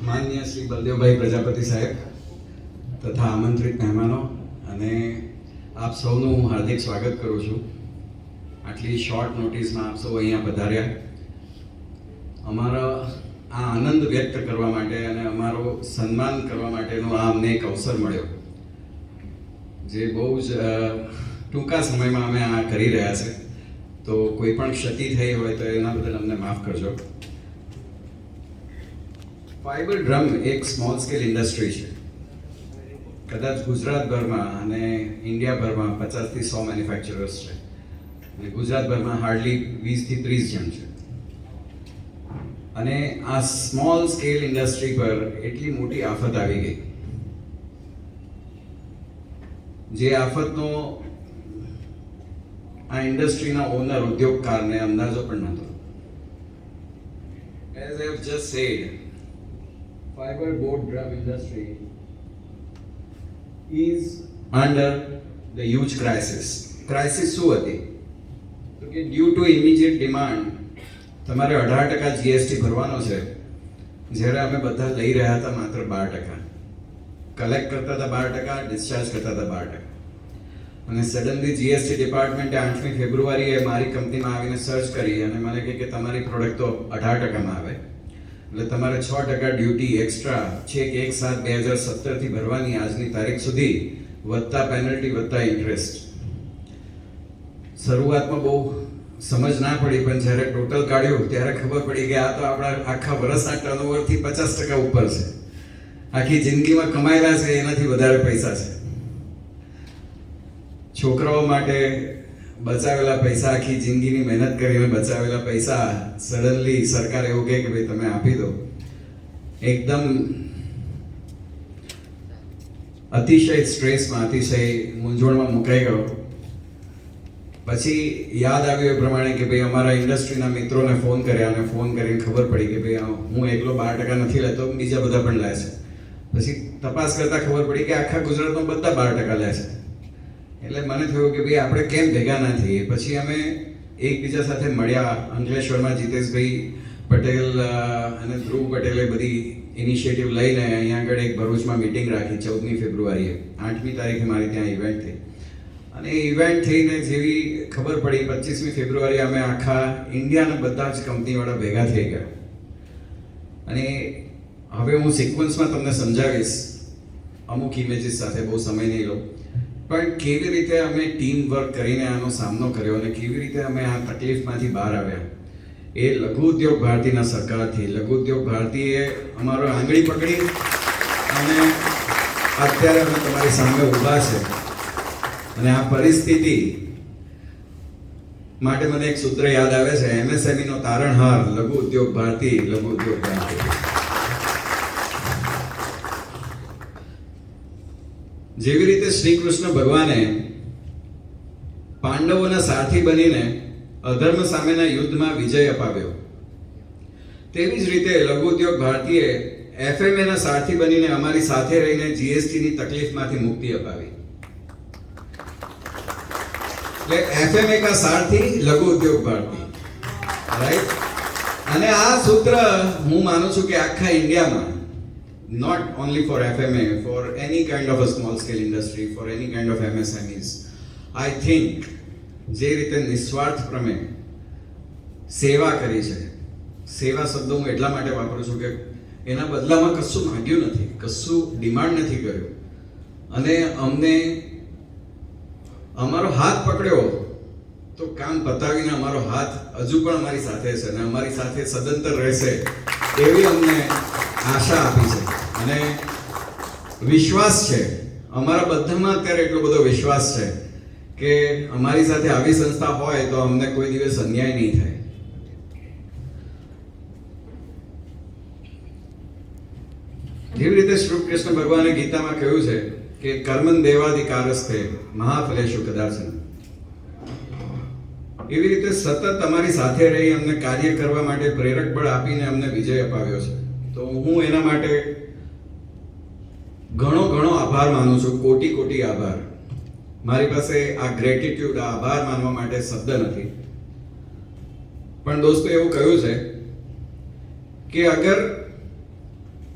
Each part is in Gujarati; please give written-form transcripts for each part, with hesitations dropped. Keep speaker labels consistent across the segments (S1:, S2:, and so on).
S1: માનનીય શ્રી બલદેવભાઈ પ્રજાપતિ સાહેબ તથા આમંત્રિત મહેમાનો અને આપ સૌનું હું હાર્દિક સ્વાગત કરું છું. આટલી શોર્ટ નોટિસમાં આપ સૌ અહીંયા પધાર્યા. અમારા આ આનંદ વ્યક્ત કરવા માટે અને અમારો સન્માન કરવા માટેનો આ અમને એક અવસર મળ્યો, જે બહુ જ ટૂંકા સમયમાં અમે આ કરી રહ્યા છે. તો કોઈ પણ ક્ષતિ થઈ હોય તો એના બદલ અમને માફ કરજો. ફાઇબર ડ્રમ એક સ્મોલ સ્કેલ ઇન્ડસ્ટ્રી છે. કદાચ ગુજરાતભરમાં અને ઇન્ડિયાભરમાં 50 થી 100 મેન્યુફેક્ચરર્સ છે અને ગુજરાતભરમાં હાર્ડલી 20 થી 30 જણ છે. અને આ સ્મોલ સ્કેલ ઇન્ડસ્ટ્રી પર એટલી મોટી આફત આવી ગઈ, જે આફતનો આ ઇન્ડસ્ટ્રીના ઓનર ઉદ્યોગકારને અંદાજો પણ નહોતો. As I have just said, fiber board drum industry is under the huge crisis. Crisis શું હતી? તો કે ડ્યુ ટુ ઇમિડિયેટ ડિમાન્ડ તમારે 18% જીએસટી ભરવાનો છે, જ્યારે અમે બધા લઈ રહ્યા હતા માત્ર 12%. કલેક્ટ કરતા હતા 12%, ડિસ્ચાર્જ કરતા હતા 12%. અને સડનલી જીએસટી ડિપાર્ટમેન્ટે 8મી ફેબ્રુઆરીએ મારી કંપનીમાં આવીને સર્ચ કરી અને મને કહે કે તમારી પ્રોડક્ટ તો 18%માં આવે, એટલે તમારે 6% ડ્યુટી એક્સ્ટ્રા છે કે 1/7/2017 ભરવાની આજની તારીખ સુધી, વત્તા પેનલ્ટી વત્તા ઇન્ટરેસ્ટ. શરૂઆતમાં બહુ સમજ ના પડી, પણ જ્યારે ટોટલ કાઢ્યું ત્યારે ખબર પડી કે આ તો આપણા આખા વર્ષના ટર્નઓવરથી 50% ઉપર છે. આખી જિંદગીમાં કમાયેલા છે એનાથી વધારે પૈસા છે. છોકરાઓ માટે બચાવેલા પૈસા, આખી જિંદગીની મહેનત કરીને બચાવેલા પૈસા સડનલી સરકાર એવું કહે કે ભાઈ તમે આપી દો. એકદમ અતિશય સ્ટ્રેસમાં, અતિશય મૂંઝવણમાં મુકાઈ ગયો. પછી યાદ આવ્યું એ પ્રમાણે કે ભાઈ અમારા ઇન્ડસ્ટ્રીના મિત્રોને ફોન કર્યા અને ફોન કરીને ખબર પડી કે ભાઈ હું એકલો 12% નથી લેતો, બીજા બધા પણ લે છે. પછી તપાસ કરતા ખબર પડી કે આખા ગુજરાતમાં બધા 12% લે છે. એટલે મને થયું કે ભાઈ આપણે કેમ ભેગા ના થઈએ. પછી અમે એકબીજા સાથે મળ્યા. અંકલેશ્વરમાં જીતેશભાઈ પટેલ અને ધ્રુવ પટેલે બધી ઇનિશિયેટિવ લઈને અહીંયા આગળ એક ભરૂચમાં મિટિંગ રાખી 14મી ફેબ્રુઆરીએ. 8મી તારીખે મારી ત્યાં ઇવેન્ટ થઈ અને ઇવેન્ટ થઈને જેવી ખબર પડી 25મી ફેબ્રુઆરીએ અમે આખા ઇન્ડિયાના બધા જ કંપનીવાળા ભેગા થઈ ગયા. અને હવે હું સિક્વન્સમાં તમને સમજાવીશ અમુક ઇમેજીસ સાથે, બહુ સમય નહીં લઉં. પણ કેવી રીતે અમે ટીમ વર્ક કરીને આનો સામનો કર્યો અને કેવી રીતે અમે આ તકલીફમાંથી બહાર આવ્યા, એ લઘુ ઉદ્યોગ ભારતીના સરકારથી. લઘુ ઉદ્યોગ ભારતીએ અમારો આંગળી પકડી અને અત્યારે અમે તમારી સામે ઊભા છે. અને આ પરિસ્થિતિ માટે મને એક સૂત્ર યાદ આવે છે, એમએસએમઈ નો તારણહાર લઘુ ઉદ્યોગ ભારતી, લઘુ ઉદ્યોગ ભારતી. જેવી રીતે શ્રી કૃષ્ણ ભગવાને પાંડવોના સારથી બનીને અધર્મ સામેના યુદ્ધમાં વિજય અપાવ્યો, તેવી જ રીતે લઘુ ઉદ્યોગ ભારતીએ એફએમએના સારથી બનીને અમારી સાથે રહીને જીએસટીની તકલીફમાંથી મુક્તિ અપાવી. એટલે એફએમએ કા સારથી લઘુ ઉદ્યોગ ભારતી, રાઈટ. અને આ સૂત્ર હું માનું છું કે આખા ઇન્ડિયામાં, not only for FMA, for any kind of a small scale industry, for any kind of MSMEs, I think જે રીતે નિસ્વાર્થ પ્રમે સેવા કરી છે. સેવા શબ્દ હું એટલા માટે વાપરું છું કે એના બદલામાં કશું માંગ્યું નથી, કશું ડિમાન્ડ નથી કર્યું, અને અમને અમારો હાથ પકડ્યો તો કામ પતાવીને અમારો હાથ હજુ પણ અમારી સાથે છે અને અમારી સાથે સદંતર રહેશે એવી અમને આશા આપી છે. અને વિશ્વાસ છે, અમારા બધામાં અત્યારે એટલો બધો વિશ્વાસ છે કે અમારી સાથે આવી સંસ્થા હોય તો અમને કોઈ દિવસ અન્યાય નહીં થાય. જેવી રીતે શ્રી કૃષ્ણ ભગવાને ગીતામાં કહ્યું છે કે કર્મન દેવાધિકારસ્તે મહાફલેષુ કદાચન, એવી રીતે સતત અમારી સાથે રહી અમને કાર્ય કરવા માટે પ્રેરક બળ આપીને અમને વિજય અપાવ્યો છે. તો હું એના માટે ઘણો આભાર માનું છું, કોટી આભાર. મારી પાસે આ ગ્રેટિટ્યુડ, આ આભાર માનવા માટે શબ્દ નથી. પણ દોસ્તો એવું કહ્યું છે કે અગર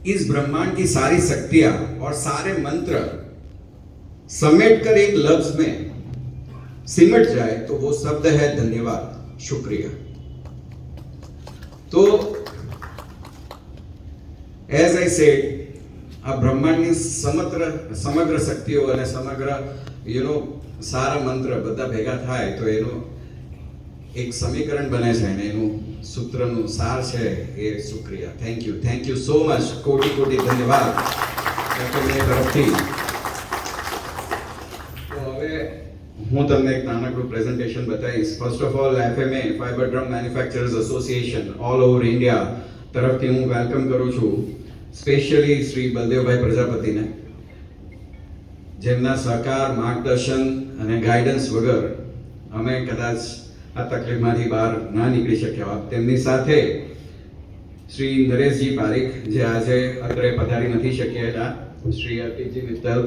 S1: इस ब्रह्मांड की सारी शक्तियां और सारे मंत्र समेट कर एक लफ्ज में सिमट जाए तो वो शब्द है धन्यवाद, शुक्रिया। तो એઝ આઈ સેડ, આ બ્રહ્માંડની સમગ્ર શક્તિઓ અને સમગ્ર સારા મંત્ર બધા ભેગા થાય તો એનું એક સમીકરણ બને છે અને એનું સૂત્રનું સાર છે એ શુક્રિયા. Thank you so much. કોટી કોટી ધન્યવાદ મેં તરફથી. તો હવે હું તમને એક નાનકડું પ્રેઝન્ટેશન બતાવીશ. First of all, FMA fiber drum manufacturers association all over India તરફથી હું વેલકમ કરું છું સ્પેશિયલી શ્રી બલદેવભાઈ પ્રજાપતિને, જેમના સહકાર, માર્ગદર્શન અને ગાઈડન્સ વગર અમે કદાચ આ તકલીફમાંથી બહાર ના નીકળી શક્યા હોત. તેમની સાથે શ્રી નરેશજી પારીખ, જે આજે અત્રે પધારી નથી શક્યા, શ્રી અર્પિતજી મિત્તલ,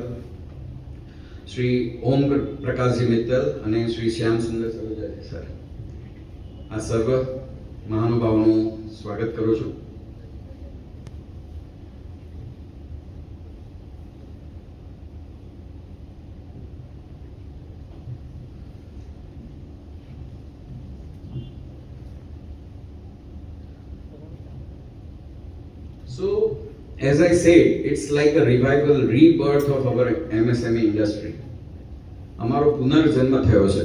S1: શ્રી ઓમ પ્રકાશજી મિત્તલ અને શ્રી શ્યામ સુંદર સરોજાજી સર, આ સર્વ મહાનુભાવોનું સ્વાગત કરું છું. So, as I said, it's like a revival, rebirth of our MSME industry. અમારો પુનર્જન્મ થયો છે.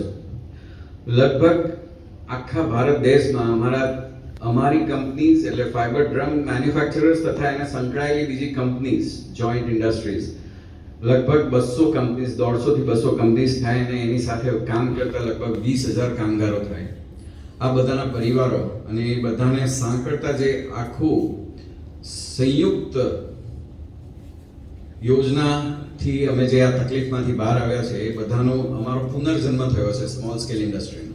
S1: લગભગ આખા ભારત દેશમાં અમારી કંપનીઝ એટલે ફાઇબર ડ્રમ મેન્યુફેક્ચરર્સ તથા એને સંકળાયેલી બીજી કંપનીઝ, જોઈન્ટ ઇન્ડસ્ટ્રીઝ, લગભગ 200 કંપનીઝ, 150 થી 200 કંપનીઝ થાય અને એની સાથે કામ કરતા લગભગ 20,000 કામગારો થાય. આ બધાના પરિવારો અને એ બધાને સાંકળતા જે આખું સંયુક્ત યોજનાથી અમે જે આ તકલીફમાંથી બહાર આવ્યા છે એ બધાનો અમારો પુનર્જન્મ થયો છે સ્મોલ સ્કેલ ઇન્ડસ્ટ્રીનો.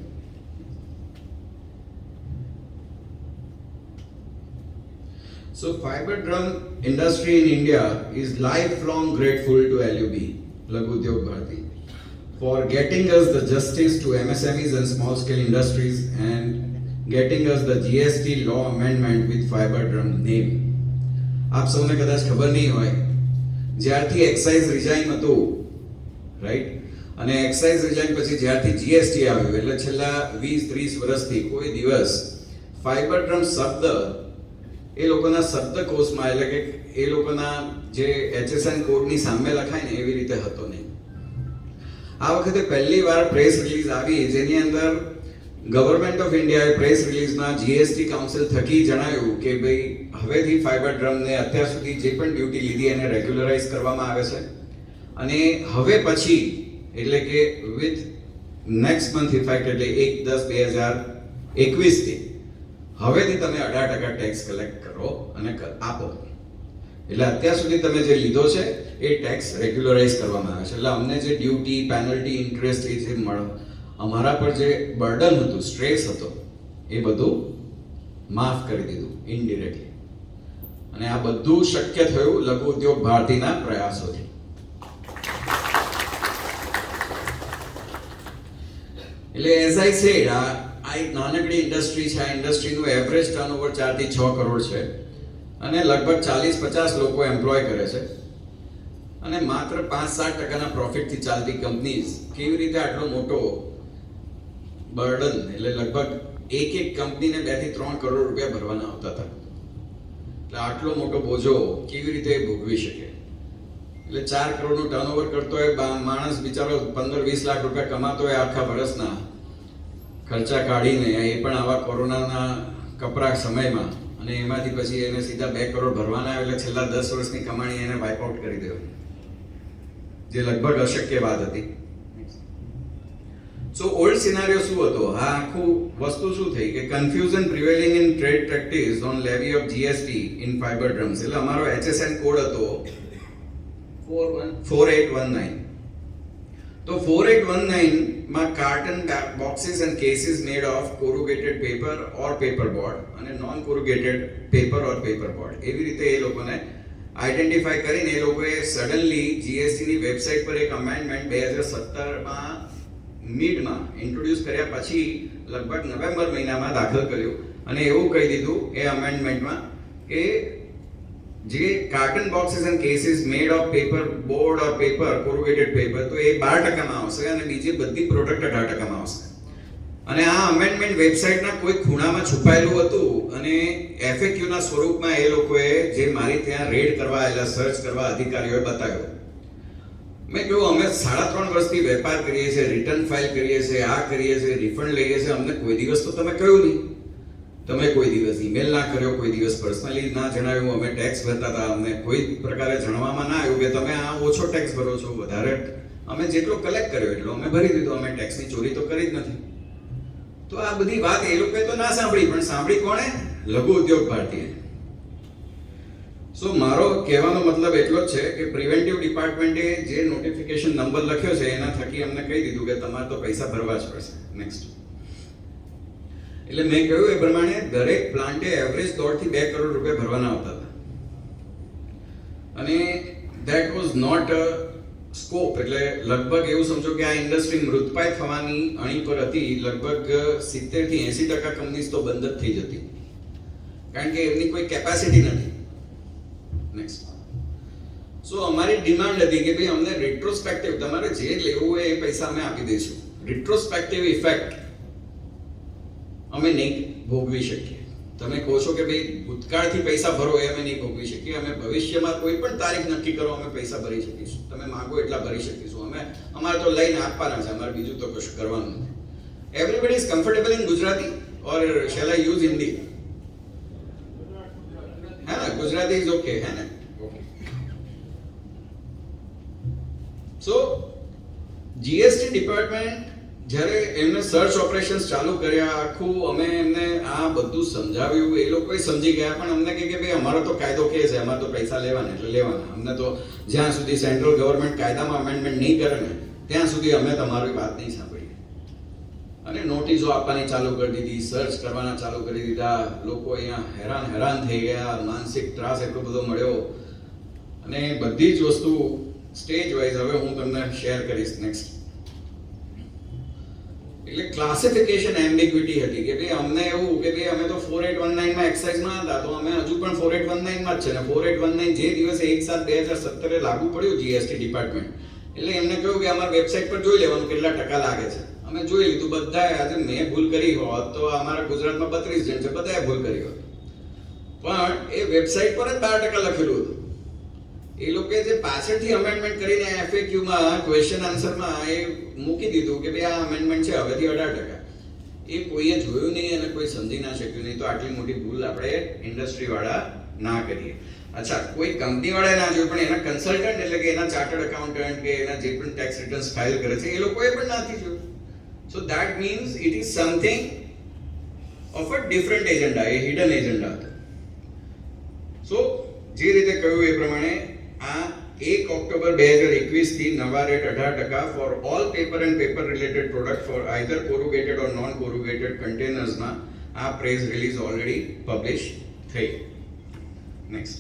S1: So fiber drum industry in India is lifelong grateful to LUB, Laghu Udyog Bharati, for getting us the justice to MSMEs and small scale industries and getting us the GST law amendment with fiber drum name. આપ સૌને કદાચ ખબર નહીં હોય, જ્યારથી એક્સાઇઝ રિજાઇન હતું, રાઈટ, અને એક્સાઇઝ રિજાઇન પછી જ્યારથી જીએસટી આવ્યું એટલે છેલ્લા 20-30 વર્ષથી કોઈ દિવસ ફાઇબર ડ્રમ શબ્દ એ લોકોના શબ્દકોશમાં એટલે કે એ લોકોના જે HSN કોડની સામે લખાય ને એવી રીતે હતો નહીં. આ વખતે પહેલી વાર પ્રેસ રિલીઝ આવી જેની અંદર ગવર્મેન્ટ ઓફ ઇન્ડિયાએ પ્રેસ રિલીઝમાં જીએસટી કાઉન્સિલ થકી જણાવ્યું કે ભાઈ હવેથી ફાઇબર ડ્રમને અત્યાર સુધી જે પણ ડ્યુટી લીધી એને રેગ્યુલરાઇઝ કરવામાં આવે છે અને હવે પછી એટલે કે વિથ નેક્સ્ટ મંથ ઇફેક્ટ એટલે 1/10/2021 થી હવેથી તમે 18% ટેક્સ કલેક્ટ કરો અને આપો. એટલે અત્યાર સુધી તમે જે લીધો છે એ ટેક્સ રેગ્યુલરાઇઝ કરવામાં આવે છે. એટલે અમને જે ડ્યુટી, પેનલ્ટી, ઇન્ટરેસ્ટ એ જે અમારા પર જે બર્ડન હતું, સ્ટ્રેસ હતો, એ બધું માફ કરી દીધું ઇનડિરેક્ટલી. અને આ બધું શક્ય થયું લઘુ ઉદ્યોગ ભારતીના પ્રયાસોથી. એટલે એઝ આઈ સેડ, આ એક નાનકડી ઇન્ડસ્ટ્રી છે. આ ઇન્ડસ્ટ્રીનું એવરેજ ટર્નઓવર 4 થી 6 કરોડ છે અને લગભગ 40-50 લોકો એમ્પ્લોય કરે છે અને માત્ર 5-7% પ્રોફિટથી ચાલતી કંપનીઝ કેવી રીતે આટલો મોટો બર્ડન, એટલે લગભગ એક કંપનીને 2 થી 3 કરોડ રૂપિયા ભરવાના આવતા હતા. એટલે આટલો મોટો બોજો કેવી રીતે ભોગવી શકે? એટલે 4 કરોડનું ટર્નઓવર કરતો હોય માણસ બિચારો 15-20 લાખ રૂપિયા કમાતો હોય આખા વર્ષના ખર્ચા કાઢીને, એ પણ આવા કોરોનાના કપરા સમયમાં, અને એમાંથી પછી એને સીધા 2 કરોડ ભરવાના આવે એટલે છેલ્લા 10 વર્ષની કમાણી એને વાઇપ આઉટ કરી દેવું, જે લગભગ અશક્ય વાત હતી. સો ઓલ્ડ સિનારિયો શું હતો? આ આખું વસ્તુ શું થઈ કે confusion prevailing in trade practice on levy of GST in fiber drums. એટલે અમારો HSN કોડ હતો 4819. તો 4819 માં carton boxes and cases made of corrugated paper or paper board અને non corrugated paper or paper board એવી રીતે એ લોકોને આઈડેન્ટિફાઈ કરીને એ લોકોએ સડનલી જીએસટીની વેબસાઇટ પર એક અમેન્ડમેન્ટ 2017માં મિડમાં ઇન્ટ્રોડ્યુસ કર્યા પછી લગભગ નવેમ્બર મહિનામાં દાખલ કર્યું અને એવું કહી દીધું એ અમેન્ડમેન્ટમાં કે જે carton boxes and cases made of paper board or paper corrugated paper, તો એ 12% આવશે અને બીજી બધી પ્રોડક્ટ 18% આવશે. અને આ અમેન્ડમેન્ટ વેબસાઇટના કોઈ ખૂણામાં છુપાયેલું હતું અને FAQ ના સ્વરૂપમાં એ લોકોએ જે મારી ત્યાં રેડ કરવા આવેલા સર્ચ કરવા અધિકારીઓએ બતાવ્યો. મેં કહ્યું અમે 3.5 વર્ષથી વેપાર કરીએ છીએ, રિટર્ન ફાઇલ કરીએ છીએ, આ કરીએ છીએ, રિફંડ લઈએ છીએ, અમને કોઈ દિવસ તો તમે કહ્યું નહીં. તમે કોઈ દિવસ ઈમેલ ના કર્યો, કોઈ દિવસ પર્સનલી ના જણાવ્યું, અમે ટેક્સ ભરતા હતા, અમને કોઈ પ્રકારે જણાવવામાં ના આવ્યું કે તમે આ ઓછો ટેક્સ ભરો છો, વધારે. અમે જેટલો કલેક્ટ કર્યો એટલો અમે ભરી દીધો, અમે ટેક્સની ચોરી તો કરી જ નથી. તો આ બધી વાત એ લોકોએ તો ના સાંભળી, પણ સાંભળી કોણે? લઘુ ઉદ્યોગ ભારતીએ. સો મારો કહેવાનો મતલબ એટલો જ છે કે પ્રિવેન્ટિવ ડિપાર્ટમેન્ટે જે નોટિફિકેશન નંબર લખ્યો છે એના થકી અમને કહી દીધું કે તમારે તો પૈસા ભરવા જ પડશે. નેક્સ્ટ. એટલે મેં કહ્યું એ પ્રમાણે દરેક પ્લાન્ટે એવરેજ 1.5 થી 2 કરોડ રૂપિયા ભરવાના આવતા હતા. અને ધેટ વોઝ નોટ સ્કોપ. એટલે લગભગ એવું સમજો કે આ ઇન્ડસ્ટ્રી મૃતપાય થવાની અણી પર હતી. લગભગ 70 થી 80% કંપનીઝ તો બંધ જ થઈ જતી, કારણ કે એમની કોઈ કેપેસિટી નથી. નેક્સ્ટ. સો અમારી ડિમાન્ડ હતી કે ભાઈ અમને રેટ્રોસ્પેક્ટિવ, તમારે જે લેવું હોય એ પૈસા અમે આપી દઈશું. રેટ્રોસ્પેક્ટિવ ઇફેક્ટ અમે નહીં ભોગવી શકીએ. તમે કહો છો કે ભાઈ ભૂતકાળથી પૈસા ભરો, એ અમે નહીં ભોગવી શકીએ. અમે ભવિષ્યમાં કોઈ પણ તારીખ નક્કી કરો, અમે પૈસા ભરી શકીશું. તમે માંગો એટલા ભરી શકીશું. અમે અમારે તો લઈને આપવાના છે, અમારે બીજું તો કશું કરવાનું નથી. Everybody is comfortable in Gujarati or shall I use Hindi? है ना, गुजराती इज ओके, है ना? सो जीएसटी ડિપાર્ટમેન્ટ જ્યારે એમને સર્ચ ઓપરેશન્સ ચાલુ કર્યા, આખું અમે એમને આ બધું સમજાવ્યું, એ લોકો સમજી ગયા, પણ અમને કહે કે ભાઈ અમારો તો કાયદો કે છે, અમારે તો પૈસા લેવાના એટલે લેવાના. અમને તો જ્યાં સુધી સેન્ટ્રલ ગવર્મેન્ટ કાયદામાં અમેન્ડમેન્ટ નહીં કરે ને ત્યાં સુધી અમે તમારી વાત નહીં સાંભળીએ. અને નોટિસો આપવાની ચાલુ કરી દીધી, સર્ચ કરવાના ચાલુ કરી દીધા. લોકો અહીંયા હેરાન થઈ ગયા, માનસિક ત્રાસ એટલો બધો મળ્યો. અને બધી જ વસ્તુ સ્ટેજ વાઇઝ હવે હું તમને શેર કરીશ. નેક્સ્ટ. એટલે ક્લાસિફિકેશન એમ્બિગ્યુટી હતી કે ભાઈ અમને એવું કે ભાઈ અમે તો 4819 માં એક્સાઇઝમાં હતા, તો અમે હજુ પણ 4819 માં જ છે ને. 4819 જે દિવસે 1/7/2017 લાગુ પડ્યું જીએસટી ડિપાર્ટમેન્ટ, એટલે એમને કહ્યું કે અમારા વેબસાઇટ પર જોઈ લેવાનું કેટલા ટકા લાગે છે. અમે જોઈ લીધું બધાએ. આજે મેં ભૂલ કરી હોત તો અમારા ગુજરાતમાં 32 જણ છે, બધાએ ભૂલ કરી હોત. પણ એ વેબસાઇટ પર જ 12% લખેલું હતું. એ લોકોએ જે પાછળથી અમેન્ડમેન્ટ કરીને FAQ માં ક્વેશ્ચન આન્સરમાં એ મૂકી દીધું કે ભાઈ આ અમેન્ડમેન્ટ છે હવેથી 18%. એ કોઈએ જોયું નહીં અને કોઈ સમજી ના શક્યું નહીં. તો આટલી મોટી ભૂલ આપણે ઇન્ડસ્ટ્રી વાળા ના કરીએ. અચ્છા, કોઈ કંપની વાળા ના જોયું, પણ એના કન્સલ્ટન્ટ એટલે કે એના ચાર્ટર્ડ એકાઉન્ટન્ટ કે એના જે પણ ટેક્સ રિટર્ન્સ ફાઇલ કરે છે એ લોકોએ પણ નથી જોયું. So that means it is something of a different agenda, a hidden agenda. So જે રીતે કહ્યું એ પ્રમાણે આ 1 ઓક્ટોબર 2021 થી નવા rate 18% for all paper and paper related product for either corrugated or non corrugated containers માં આ પ્રેસ રિલીઝ ઓલરેડી પબ્લિશ થઈ. નેક્સ્ટ.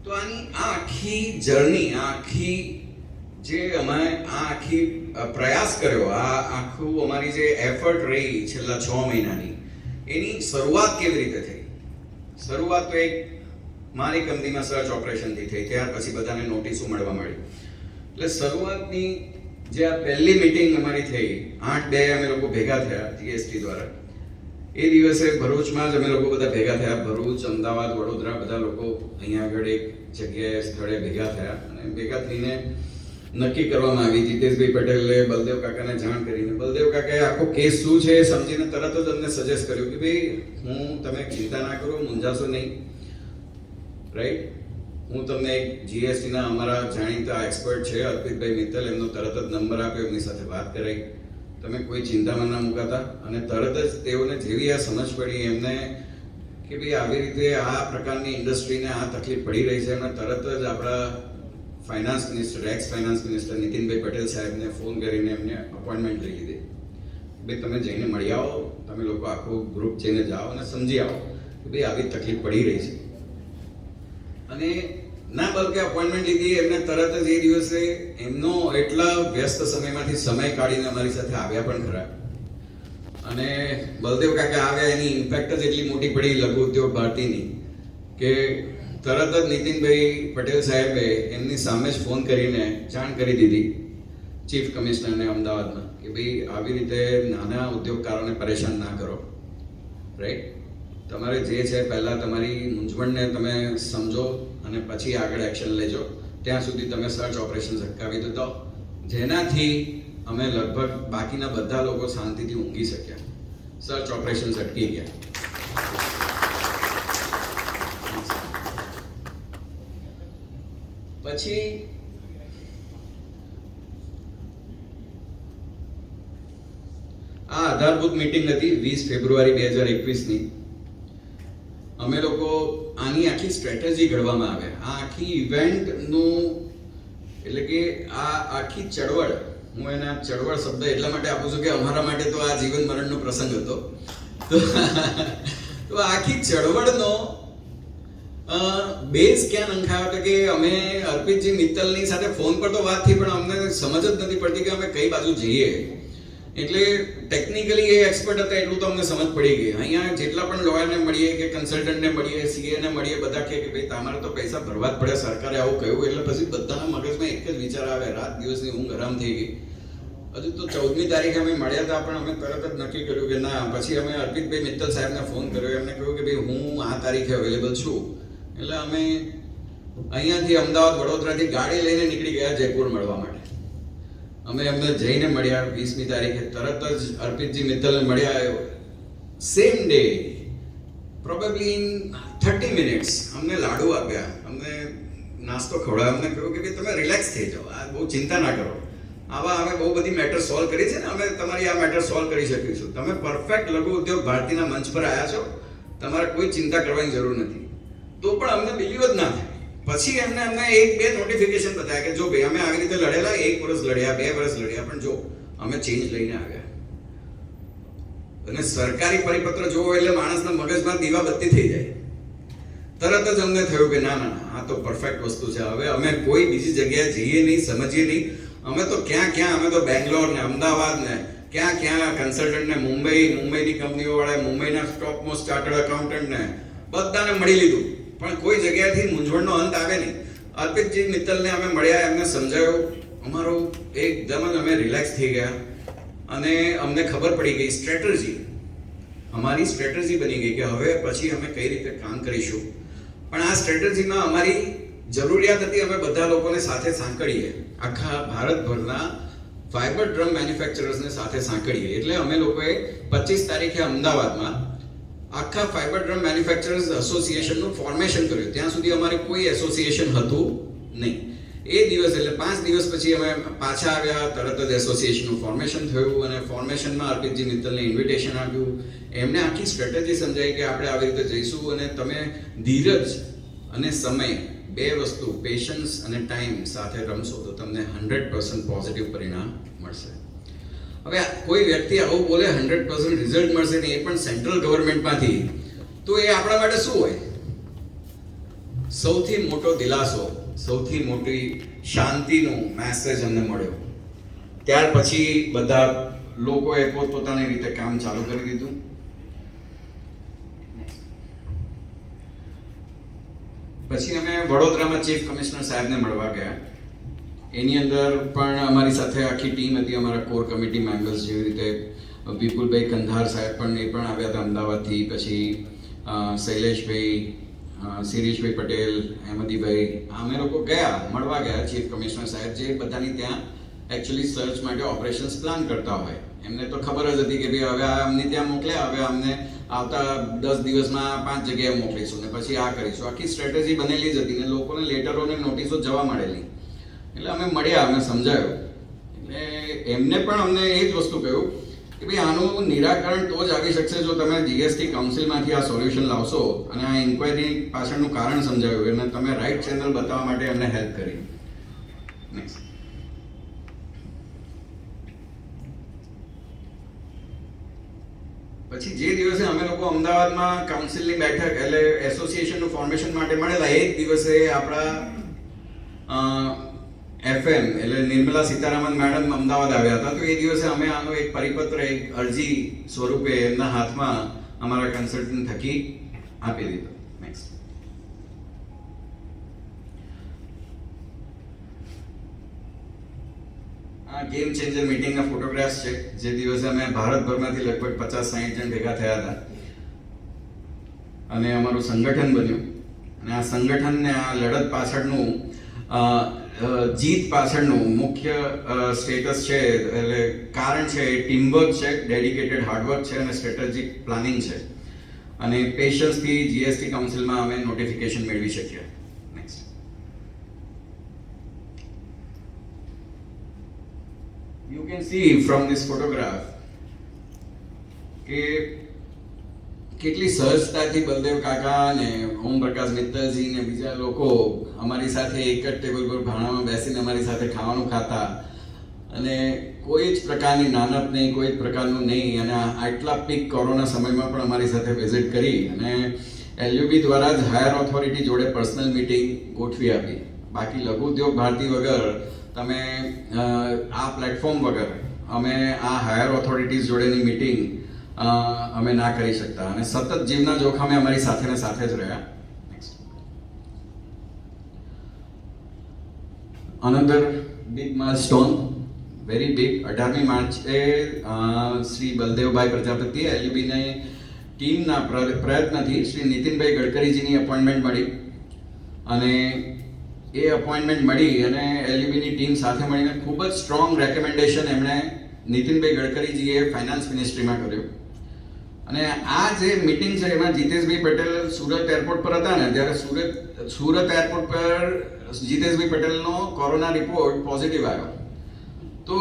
S1: તો આની આ આખી જર્ની, આ આખી જે અમે આ આખી પ્રયાસ કર્યો, આ આખું અમારી જે એફર્ટ રહી છેલ્લા 6 મહિનાની, એની શરૂઆત કેવી રીતે થઈ? શરૂઆત તો એક મારી કંપનીમાં સર્ચ ઓપરેશનથી થઈ. ત્યાર પછી બધાને નોટિસો મળવા મળી. એટલે શરૂઆતની જે આ પહેલી મીટિંગ અમારી થઈ 8/2 અમે લોકો ભેગા થયા જીએસટી દ્વારા. એ દિવસે ભરૂચમાં જ અમે લોકો બધા ભેગા થયા. ભરૂચ, અમદાવાદ, વડોદરા બધા લોકો અહીંયા આગળ એક જગ્યાએ સ્થળે ભેગા થયા. અને ભેગા થઈને નક્કી કરવામાં આવી. જીતેશભાઈ પટેલે બલદેવ કાકાને જાણ કરીને, બલદેવ કાકાએ આખો કેસ શું છે એ સમજીને તરત જ અમને સજેસ્ટ કર્યું કે ભાઈ તમે ચિંતા ના કરો, મૂંઝાશો નહીં, રાઈટ. હું તમને એક જીએસટીના અમારા જાણીતા એક્સપર્ટ છે અર્પિતભાઈ મિત્તલ, એમનો તરત જ નંબર આપ્યો, એમની સાથે વાત કરાઈ. તમે કોઈ ચિંતામાં ના મુકાતા. અને તરત જ તેઓને જેવી આ સમજ પડી એમને કે ભાઈ આવી રીતે આ પ્રકારની ઇન્ડસ્ટ્રીને આ તકલીફ પડી રહી છે, એમણે તરત જ આપણા finance minister, x finance minister Nitinbhai Patel સાહેબને ફોન કરીને એમને અપોઇન્ટમેન્ટ લઈ લીધી. ભાઈ તમે જઈને મળી આવો, તમે લોકો આખું ગ્રુપ જઈને જાઓ અને સમજી આવો કે ભાઈ આવી તકલીફ પડી રહી છે. અને ના બલકે અપોઇન્ટમેન્ટ લીધી. એમને તરત જ એ દિવસે એમનો એટલા વ્યસ્ત સમયમાંથી સમય કાઢીને અમારી સાથે આવ્યા પણ ખરા. અને બલદેવ કાકા આવ્યા, એની ઇમ્પેક્ટ જ એટલી મોટી પડી લઘુ ઉદ્યોગ ભારતીની કે તરત જ નીતિનભાઈ પટેલ સાહેબે એમની સામે જ ફોન કરીને જાણ કરી દીધી ચીફ કમિશનરને અમદાવાદના કે ભાઈ આવી રીતે નાના ઉદ્યોગકારોને પરેશાન ના કરો, રાઈટ? તમારે જે છે પહેલાં તમારી મૂંઝવણને તમે સમજો અને પછી આગળ એક્શન લેજો. ત્યાં સુધી તમે સર્ચ ઓપરેશન અટકાવી દો, જેનાથી અમે લગભગ બાકીના બધા લોકો શાંતિથી ઊંઘી શક્યા. સર્ચ ઓપરેશન અટકી ગયા. પછી આ આધારભૂત મીટિંગ હતી 20 ફેબ્રુઆરી 2021ની. અમે લોકો આની આખી સ્ટ્રેટેજી ઘડવામાં આવે. આ આખી ઇવેન્ટનું એટલે કે આ આખી ચળવળ, હું એના ચળવળ શબ્દ એટલા માટે આપું છું કે અમારા માટે તો આ જીવન મરણનો પ્રસંગ હતો. તો આખી ચળવળનો બેઝ ક્યાં નંખાયો હતો કે અમે અર્પિતજી મિત્તલની સાથે ફોન પર તો વાત થઈ, પણ અમને સમજ જ નથી પડતી કે અમે કઈ બાજુ જઈએ. એટલે ટેકનિકલી એ એક્સપર્ટ હતા એટલું તો અમને સમજ પડી ગઈ. અહીંયા જેટલા પણ લોયરને મળીએ કે કન્સલ્ટન્ટને મળીએ, સીએને મળીએ, બધા કહે કે ભાઈ તમારે તો પૈસા ભરવા જ પડે, સરકારે આવું કહ્યું. એટલે પછી બધાના મગજમાં એક જ વિચાર આવે, રાત દિવસની ઊંઘ હરામ થઈ ગઈ. હજુ તો 14મી તારીખે અમે મળ્યા હતા, પણ અમે તરત જ નક્કી કર્યું કે ના. પછી અમે અર્પિતભાઈ મિત્તલ સાહેબને ફોન કર્યો, એમને કહ્યું કે ભાઈ હું આ તારીખે અવેલેબલ છું. એટલે અમે અહીંયાથી અમદાવાદ વડોદરાથી ગાડી લઈને નીકળી ગયા જયપુર મળવા માટે. અમે એમને જઈને મળ્યા 20મી તારીખે. તરત જ અર્પિતજી મિત્તલને મળ્યા. Same day probably in 30 minutes અમને લાડુ આપ્યા, અમને નાસ્તો ખવડાવ્યો. અમને કહ્યું કે ભાઈ તમે રિલેક્સ થઈ જાઓ, આ બહુ ચિંતા ના કરો. આવા અમે બહુ બધી મેટર સોલ્વ કરી છે ને, અમે તમારી આ મેટર સોલ્વ કરી શકીશું. તમે પરફેક્ટ લઘુ ઉદ્યોગ ભારતીના મંચ પર આવ્યા છો, તમારે કોઈ ચિંતા કરવાની જરૂર નથી. તો પણ અમને બિલીવ જ ના થાય. પછી અમને 1-2 નોટિફિકેશન બતાવ્યા કે જો ભાઈ અમે આવી રીતે લડેલા, 1 વર્ષ લડ્યા, 2 વર્ષ લડ્યા, પણ જો અમે ચેન્જ લઈને આવ્યા. અને સરકારી પરિપત્ર જોવો એટલે માણસના મગજમાં દીવાબત્તી થઈ જાય. તરત જ અમને થયું કે ના ના ના, આ તો પરફેક્ટ વસ્તુ છે. હવે અમે કોઈ બીજી જગ્યાએ જઈએ નહીં, સમજીએ નહીં. અમે તો ક્યાં અમે તો બેંગ્લોર ને અમદાવાદ ને ક્યાં કન્સલ્ટન્ટ ને મુંબઈની કંપનીઓ વાળા, મુંબઈના ટોપ મોસ્ટ ચાર્ટર્ડ એકાઉન્ટન્ટ ને બધાને મળી લીધું, પણ કોઈ જગ્યાએથી મૂંઝવણનો અંત આવે નહીં. અર્પિતજી મિત્તલને અમે મળ્યા, એમને સમજાવ્યું, અમારું એકદમ જ અમે રિલેક્સ થઈ ગયા. અને અમને ખબર પડી ગઈ સ્ટ્રેટેજી, અમારી સ્ટ્રેટેજી બની ગઈ કે હવે પછી અમે કઈ રીતે કામ કરીશું. પણ આ સ્ટ્રેટેજીમાં અમારી જરૂરિયાત હતી અમે બધા લોકોને સાથે સાંકળીએ, આખા ભારતભરના ફાઇબર ડ્રમ મેન્યુફેક્ચરર્સને સાથે સાંકળીએ. એટલે અમે લોકોએ 25 તારીખે અમદાવાદમાં આખા ફાઇબર ડ્રમ મેન્યુફેક્ચરર્સ એસોસિએશનનું ફોર્મેશન કર્યું. ત્યાં સુધી અમારે કોઈ એસોસિએશન હતું નહીં. એ દિવસ એટલે 5 દિવસ પછી અમે પાછા આવ્યા, તરત જ એસોસિએશનનું ફોર્મેશન થયું. અને ફોર્મેશનમાં અર્પિતજી મિત્તલને ઇન્વિટેશન આપ્યું. એમને આખી સ્ટ્રેટેજી સમજાવી કે આપણે આવી રીતે જઈશું અને તમે ધીરજ અને સમય, 2 વસ્તુ, પેશન્સ અને ટાઈમ સાથે રમશો તો તમને 100% પોઝિટિવ પરિણામ મળશે. હવે કોઈ વ્યક્તિ આવું બોલે 100% રિઝલ્ટ મળશે ને એ પણ સેન્ટ્રલ ગવર્મેન્ટમાંથી, તો એ આપણા માટે શું હોય? સૌથી મોટો દિલાસો, સૌથી મોટી શાંતિનો મેસેજ અમને મળ્યો. ત્યાર પછી બધા લોકોએ પોતપોતાની રીતે કામ ચાલુ કરી દીધું. પછી અમે વડોદરામાં ચીફ કમિશનર સાહેબને મળવા ગયા. એની અંદર પણ અમારી સાથે આખી ટીમ હતી, અમારા કોર કમિટી મેમ્બર્સ, જેવી રીતે વિપુલભાઈ કંધાર સાહેબ પણ એ પણ આવ્યા હતા અમદાવાદથી. પછી શૈલેષભાઈ, શિરીષભાઈ પટેલ, અહેમદીભાઈ, અમે લોકો ગયા, મળવા ગયા ચીફ કમિશનર સાહેબ, જે બધાની ત્યાં એકચ્યુઅલી સર્ચ માટે ઓપરેશન્સ પ્લાન કરતા હોય. એમને તો ખબર જ હતી કે ભાઈ હવે અમને ત્યાં મોકલ્યા, હવે અમને આવતા 10 દિવસમાં 5 જગ્યાએ મોકલીશું ને પછી આ કરીશું. આખી સ્ટ્રેટેજી બનેલી જ હતી ને લોકોને લેટરો ને નોટિસો જવા મળેલી. એટલે અમે મળ્યા, અમે સમજાવ્યું. એટલે એમને પણ અમને એ જ વસ્તુ કહ્યું કે ભાઈ આનું નિરાકરણ તો જ આવી શકશે જો તમે જીએસટી કાઉન્સિલમાંથી આ સોલ્યુશન લાવશો. અને આ ઇન્ક્વાયરી પાછળનું કારણ સમજાવ્યું અને તમે રાઈટ ચેનલ બતાવવા માટે એમને હેલ્પ કરી. નેક્સ્ટ. પછી જે દિવસે અમે લોકો અમદાવાદમાં કાઉન્સિલની બેઠક એટલે એસોસિએશનનું ફોર્મેશન માટે મળેલા, એ જ દિવસે આપણા FM એટલે નિર્મલા સીતારામન મેડમ અમદાવાદ આવ્યા હતા. તો એ દિવસે અમે આનો એક પરિપત્ર, એક અરજી સ્વરૂપે એમના હાથમાં અમારા કન્સલ્ટન્ટ થકી આપી દીધો. નેક્સ્ટ. ગેમ ચેન્જર મીટિંગના ફોટોગ્રાફ્સ છે, જે દિવસે અમે ભારતભરમાંથી લગભગ 50-60 જણ ભેગા થયા હતા અને અમારું સંગઠન બન્યું. અને આ સંગઠનને આ લડત પાછળનું જીત પાછળનું મુખ્ય સ્ટેટસ છે, એટલે કારણ છે એ ટીમવર્ક છે, ડેડિકેટેડ હાર્ડવર્ક છે અને સ્ટ્રેટેજિક પ્લાનિંગ છે. અને પેશન્સથી જીએસટી કાઉન્સિલમાં અમે નોટિફિકેશન મેળવી શક્યા. Next. You can see from this photograph કે કેટલી સહજતાથી બલદેવ કાકા ને ઓમ પ્રકાશ મિત્તલજી ને બીજા લોકો અમારી સાથે એક જ ટેબલ પર ભાણામાં બેસીને અમારી સાથે ખાવાનું ખાતા અને કોઈ જ પ્રકારની નાનપ નહીં, કોઈ જ પ્રકારનું નહીં. અને આટલા પીક કોરોના સમયમાં પણ અમારી સાથે વિઝિટ કરી અને એલયુબી દ્વારા જ હાયર ઓથોરિટી જોડે પર્સનલ મીટિંગ ગોઠવી આપી. બાકી લઘુ ઉદ્યોગ ભારતી વગર તમે આ પ્લેટફોર્મ વગર અમે આ હાયર ઓથોરિટીઝ જોડેની મીટિંગ અમે ના કરી શકતા. અને સતત જીવના જોખમે અમારી સાથે ને સાથે જ રહ્યા. Another big milestone, very big. 18મી માર્ચે શ્રી બલદેવભાઈ પ્રજાપતિ એલયુબીની ટીમના પ્રયત્નથી શ્રી નીતિનભાઈ ગડકરીજીની અપોઇન્ટમેન્ટ મળી અને એ અપોઇન્ટમેન્ટ મળી અને એલયુબીની ટીમ સાથે મળીને ખૂબ જ સ્ટ્રોંગ રેકમેન્ડેશન એમણે નીતિનભાઈ ગડકરીજીએ ફાઇનાન્સ મિનિસ્ટ્રીમાં કર્યું. અને આ જે મીટિંગ છે એમાં જીતેશભાઈ પટેલ સુરત એરપોર્ટ પર હતા ને, ત્યારે સુરત એરપોર્ટ પર જીતેશભાઈ પટેલનો કોરોના રિપોર્ટ પોઝિટિવ આવ્યો. તો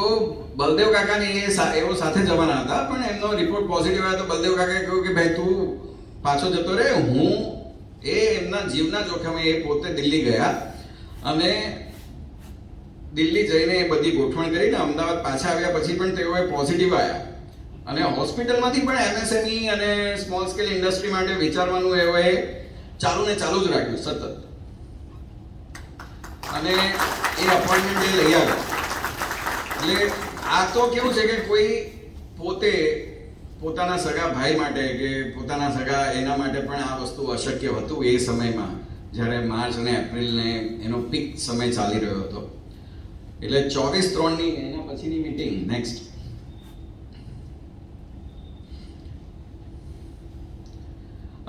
S1: બલદેવ કાકાને એવો સાથે જવાના હતા, પણ એમનો રિપોર્ટ પોઝિટિવ આવ્યો તો બલદેવ કાકાએ કહ્યું કે ભાઈ તું પાછો જતો રહે. એમના જીવના જોખમે એ પોતે દિલ્હી ગયા અને દિલ્હી જઈને એ બધી ગોઠવણ કરીને અમદાવાદ પાછા આવ્યા પછી પણ તેઓએ પોઝિટિવ આવ્યા. અને હોસ્પિટલમાંથી પણ એમએસએમઈ અને સ્મોલ સ્કેલ ઇન્ડસ્ટ્રી માટે વિચારવાનું એઓએ ચાલુ જ રાખ્યું સતત. અને એ અપોઇન્ટમેન્ટ એ લઈ આવ્યા. એટલે આ તો કેવું છે કે કોઈ પોતે પોતાના સગા ભાઈ માટે કે પોતાના સગા એના માટે પણ આ વસ્તુ અશક્ય હતું એ સમયમાં, જ્યારે માર્ચ અને એપ્રિલને એનો પીક સમય ચાલી રહ્યો હતો. એટલે 24/3ની એના પછીની મીટિંગ. નેક્સ્ટ.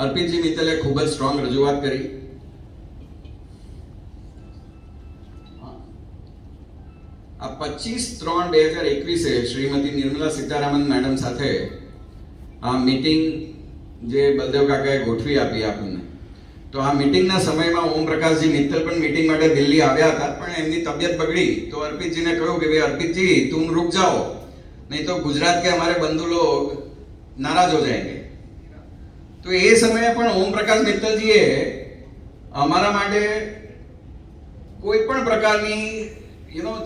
S1: અર્પિતજી મિત્તલે ખૂબ જ સ્ટ્રોંગ રજૂઆત કરી. આ 25/3/2021 શ્રીમતી નિર્મલા સીતારામન મેડમ સાથે આ મીટિંગ જે બલદેવ કાકાએ ગોઠવી આપી આપણને. તો આ મીટિંગના સમયમાં ઓમ પ્રકાશજી મિત્તલ પણ મીટિંગ માટે દિલ્હી આવ્યા હતા, પણ એમની તબિયત બગડી. તો અર્પિતજીને કહ્યું કે ભાઈ અર્પિતજી તુમ रुक जाओ, नहीं तो गुजरात के हमारे बंधु लोग नाराज हो जाएंगे. તો એ સમયે પણ ઓમ પ્રકાશ મિત્તલજીએ અમારા માટે કોઈ પણ પ્રકારની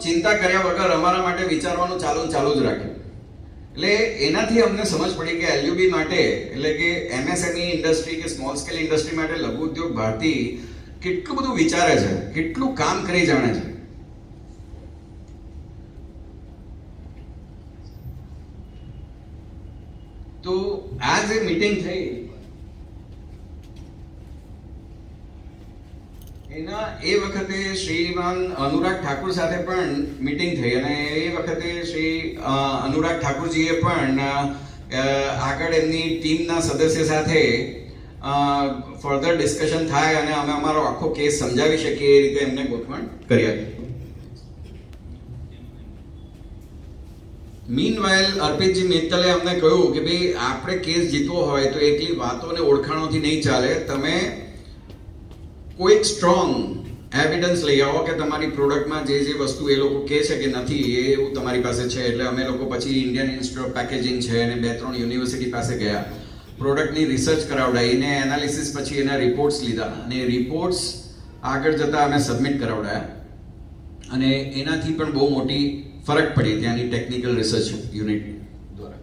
S1: ચિંતા કર્યા વગર અમારા માટે વિચારવાનું ચાલુ જ રાખ્યું. એટલે એનાથી અમને સમજ પડી કે એલયુબી માટે, એટલે કે એમએસએમઈ ઇન્ડસ્ટ્રી કે સ્મોલ સ્કેલ ઇન્ડસ્ટ્રી માટે લઘુ ઉદ્યોગ ભારતી કેટલું બધું વિચારે છે, કેટલું કામ કરી જાણે છે. તો આ જે મીટિંગ થઈ એના એ વખતે શ્રીમાન અનુરાગ ઠાકુર સાથે પણ મીટિંગ થઈ અને એ વખતે શ્રી અનુરાગ ઠાકુરજીએ પણ આગળ એમની ટીમના સદસ્ય સાથે ફર્ધર ડિસ્કશન થાય અને અમે અમારો આખો કેસ સમજાવી શકીએ એ રીતે એમને ગોઠવણ કરી આપી. મીનવાઇલ અર્પિતજી મિત્તલે અમને કહ્યું કે ભાઈ આપણે કેસ જીતવો હોય તો એકલી વાતો અને ઓળખાણોથી નહીં ચાલે. તમે કોઈક સ્ટ્રોંગ એવિડન્સ લઈ આવો કે તમારી પ્રોડક્ટમાં જે વસ્તુ એ લોકો કહે છે કે નથી એ એવું તમારી પાસે છે. એટલે અમે લોકો પછી ઇન્ડિયન ઇન્સ્ટિટ્યૂટ ઓફ પેકેજિંગ છે અને 2-3 યુનિવર્સિટી પાસે ગયા, પ્રોડક્ટની રિસર્ચ કરાવડાવી, એને એનાલિસિસ પછી એના રિપોર્ટ્સ લીધા અને રિપોર્ટ્સ આગળ જતા અમે સબમિટ કરાવડાયા અને એનાથી પણ બહુ મોટી ફરક પડી ત્યાંની ટેકનિકલ રિસર્ચ યુનિટ દ્વારા.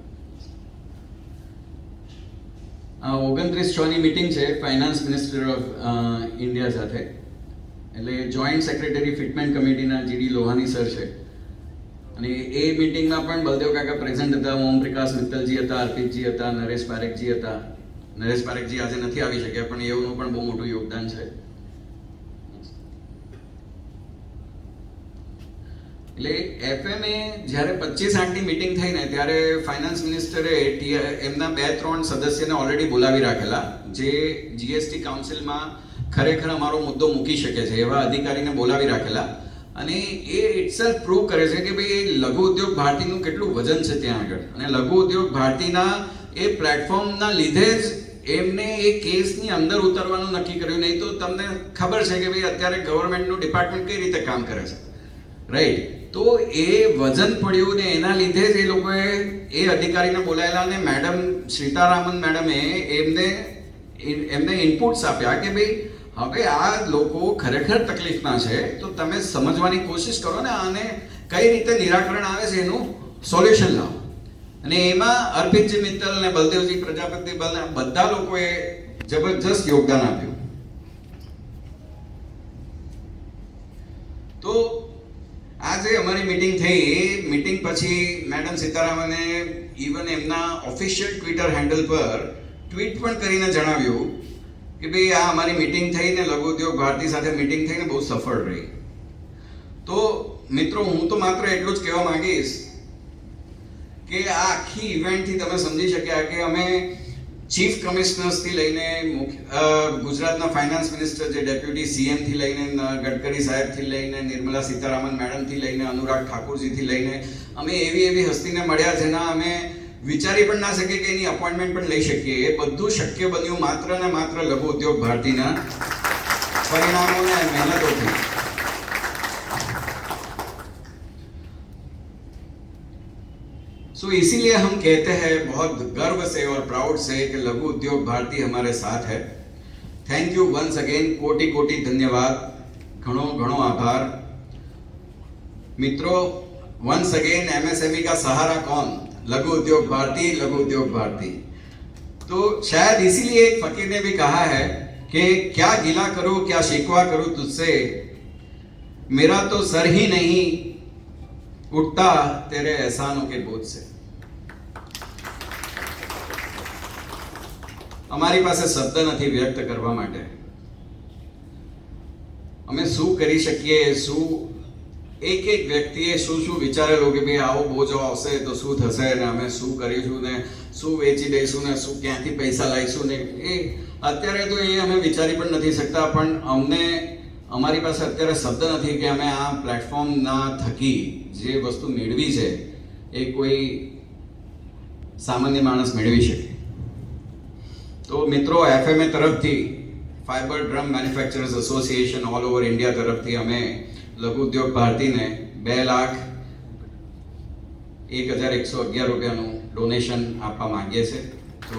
S1: 29/6ની મીટિંગ છે ફાઇનાન્સ મિનિસ્ટર ઓફ ઇન્ડિયા સાથે. એટલે જોઈન્ટ સેક્રેટરી ફિટમેન્ટ કમિટીના જીડી લોહાની સર છે અને એ મીટિંગમાં પણ બલદેવ કાકા પ્રેઝન્ટ હતા, ઓમ પ્રકાશ મિત્તલજી હતા, અર્પિતજી હતા, નરેશ પારેખજી હતા. નરેશ પારેખજી આજે નથી આવી શક્યા પણ એનું પણ બહુ મોટું યોગદાન છે. એટલે એફએમએ જ્યારે 25-8ની મીટિંગ થઈ ને ત્યારે ફાઇનાન્સ મિનિસ્ટરે એમના 2-3 સદસ્યને ઓલરેડી બોલાવી રાખેલા, જે જીએસટી કાઉન્સિલમાં ખરેખર અમારો મુદ્દો મૂકી શકે છે એવા અધિકારીને બોલાવી રાખેલા. અને એ ઇટસેલ્ફ પ્રૂવ કરે છે કે ભાઈ લઘુ ઉદ્યોગ ભારતીનું કેટલું વજન છે ત્યાં આગળ. અને લઘુ ઉદ્યોગ ભારતીના એ પ્લેટફોર્મના લીધે જ એમને એ કેસની અંદર ઉતરવાનું નક્કી કર્યું. નહીં તો તમને ખબર છે કે ભાઈ અત્યારે ગવર્મેન્ટનું ડિપાર્ટમેન્ટ કઈ રીતે કામ કરે છે, રાઈટ? તો એ વજન પડ્યું ને એના લીધે જ એ લોકોએ એ અધિકારીને બોલાયેલા અને મેડમ સીતારામન મેડમે એમને ઇનપુટ્સ આપ્યા કે ભાઈ હવે આ લોકો ખરેખર તકલીફના છે, તો તમે સમજવાની કોશિશ કરો ને આને કઈ રીતે નિરાકરણ આવે છે એનું સોલ્યુશન લાવો. અને એમાં અર્પિતજી મિત્તલ ને બલદેવજી પ્રજાપતિ બધા લોકોએ જબરજસ્ત યોગદાન આપ્યું. તો આ જે અમારી મીટિંગ થઈ, એ મીટિંગ પછી મેડમ સીતારામને ઇવન એમના ઓફિશિયલ ટ્વિટર હેન્ડલ પર ટ્વીટ પણ કરીને જણાવ્યું કે ભાઈ આ અમારી મીટિંગ થઈને લઘુ ઉદ્યોગ ભારતી સાથે મીટિંગ થઈને બહુ સફળ રહી. તો મિત્રો, હું તો માત્ર એટલું જ કહેવા માંગીશ કે આ આખી ઇવેન્ટથી તમે સમજી શક્યા કે અમે ચીફ કમિશનર્સથી લઈને ગુજરાતના ફાઇનાન્સ મિનિસ્ટર, જે ડેપ્યુટી સીએમથી લઈને ગડકરી સાહેબથી લઈને નિર્મલા સીતારામન મેડમથી લઈને અનુરાગ ઠાકુરજીથી લઈને અમે એવી હસ્તીને મળ્યા જેના અમે વિચારી પણ ના શકીએ કે એની અપોઇન્ટમેન્ટ પણ લઈ શકીએ. એ બધું શક્ય બન્યું માત્ર ને માત્ર લઘુ ઉદ્યોગ ભારતીના પરિણામો ને મહેનતોથી. सो इसीलिए हम कहते हैं बहुत गर्व से और प्राउड से कि लघु उद्योग भारती हमारे साथ है. थैंक यू वंस अगेन, कोटि कोटि धन्यवाद, घणो घणो आभार. मित्रों, वंस अगेन एमएसएमई का सहारा कौन? लघु उद्योग भारती, लघु उद्योग भारती. तो शायद इसीलिए एक फकीर ने भी कहा है कि क्या गिला करूं, क्या शिकवा करूं तुझसे, मेरा तो सर ही नहीं उठता तेरे एहसानों के बोझ से. અમારી પાસે શબ્દ નથી વ્યક્ત કરવા માટે. અમે શું કરી શકીએ, શું એક વ્યક્તિએ શું વિચારેલું કે ભાઈ આવો બોજો આવશે તો શું થશે, ને અમે શું કરીશું, ને શું વેચી દઈશું, ને શું ક્યાંથી પૈસા લાવીશું, ને એ અત્યારે તો એ અમે વિચારી પણ નથી શકતા. પણ અમારી પાસે અત્યારે શબ્દ નથી કે અમે આ પ્લેટફોર્મના થકી જે વસ્તુ મેળવી છે એ કોઈ સામાન્ય માણસ મેળવી શકે. તો મિત્રો, એફએમએ તરફથી, fibre drum manufacturers association all over India તરફથી અમે લઘુ ઉદ્યોગ ભારતીને 2,01,1111 રૂપિયાનું ડોનેશન આપવા માંગીએ છીએ. તો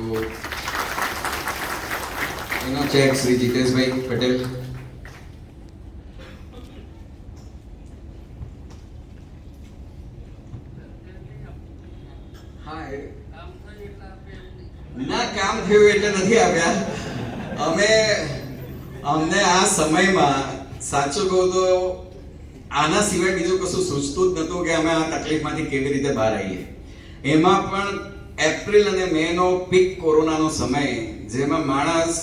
S1: એનો ચેક શ્રી જીતેશભાઈ પટેલ. ના, કામ થયું એટલે નથી આપ્યા. અમને આ સમયમાં સાચું કહું તો આના સિવાય બીજું કશું સૂચતું જ નહોતું કે અમે આ તકલીફમાંથી કેવી રીતે બહાર આવીએ. એમાં પણ એપ્રિલ અને મે નો પીક કોરોનાનો સમય, જેમાં માણસ,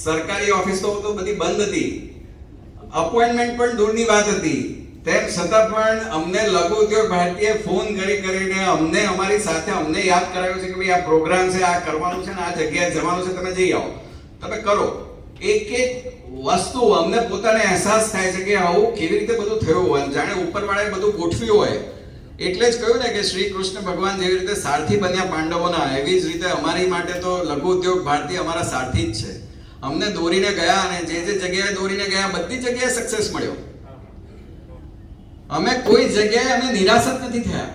S1: સરકારી ઓફિસ તો બધી બંધ હતી, અપોઇન્ટમેન્ટ પણ દૂરની વાત હતી, તેમ છતાં પણ અમને લઘુ ઉદ્યોગ ભારતીએ ફોન કરીને અમને અમારી સાથે અમને યાદ કરાવ્યું છે કે ભાઈ આ પ્રોગ્રામ છે, આ કરવાનું છે, ને આ જગ્યાએ જવાનું છે, તમે જઈ આવો, તમે કરો. એક વસ્તુ અમને પોતાને અહેસાસ થાય છે કે આવું કેવી રીતે બધું થયું હોય, જાણે ઉપરવાળાએ બધું ગોઠવ્યું હોય. એટલે જ કહ્યું ને કે શ્રી કૃષ્ણ ભગવાન જેવી રીતે સારથી બન્યા પાંડવોના, એવી જ રીતે અમારી માટે તો લઘુ ઉદ્યોગ ભારતી અમારા સારથી જ છે. અમને દોરીને ગયા અને જે જગ્યાએ દોરીને ગયા બધી જગ્યાએ સક્સેસ મળ્યો. અમે કોઈ જગ્યાએ અમે નિરાશ જ નથી થયા.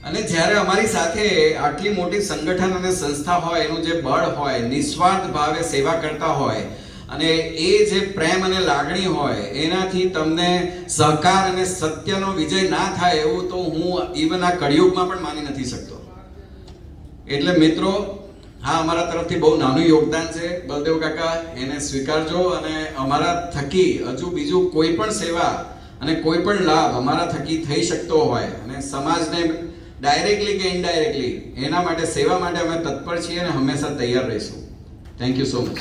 S1: અને જ્યારે અમારી સાથે આટલી મોટી સંગઠન અને સંસ્થા હોય, એનું જે બળ હોય, નિસ્વાર્થ ભાવે સેવા કરતા હોય, અને એ જે પ્રેમ અને લાગણી હોય, એનાથી તમને સહકાર અને સત્યનો વિજય ના થાય એવું તો હું ઇવન આ કળિયુગમાં પણ માની નથી શકતો. એટલે મિત્રો, હા, અમારા તરફથી બહુ નાનું યોગદાન છે બળદેવ કાકા, એને સ્વીકારજો. અને અમારા થકી હજુ બીજું કોઈ પણ સેવા અને કોઈ પણ લાભ અમારા થકી થઈ શકતો હોય અને સમાજને ડાયરેક્ટલી કે ઇનડાયરેક્ટલી એના માટે સેવા માટે અમે તત્પર છીએ અને હંમેશા તૈયાર રહીશું. Thank you so much.